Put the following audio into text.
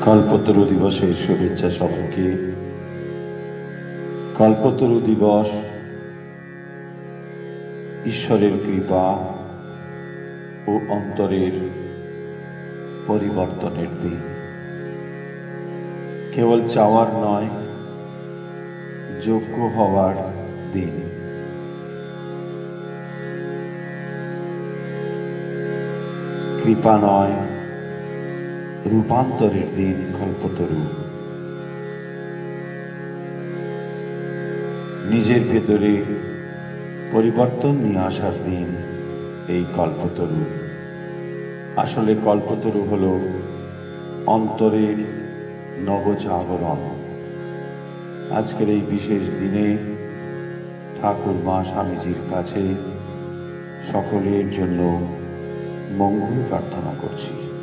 কল্পতরু দিবসের শুভেচ্ছা সবাইকে। কল্পতরু দিবস ঈশ্বরের কৃপা ও অন্তরের পরিবর্তনের দিন। কেবল চাওয়ার নয়, যোগ্য হওয়ার দিন। কৃপা নয়, রূপান্তরের দিন কল্পতরু। নিজের ভেতরে পরিবর্তন নিয়ে আসার দিন এই কল্পতরু। আসলে কল্পতরু হলো অন্তরের নবজাগরণ। আজকের এই বিশেষ দিনে ঠাকুর মা স্বামীজির কাছে সকলের জন্য মঙ্গল প্রার্থনা করছি।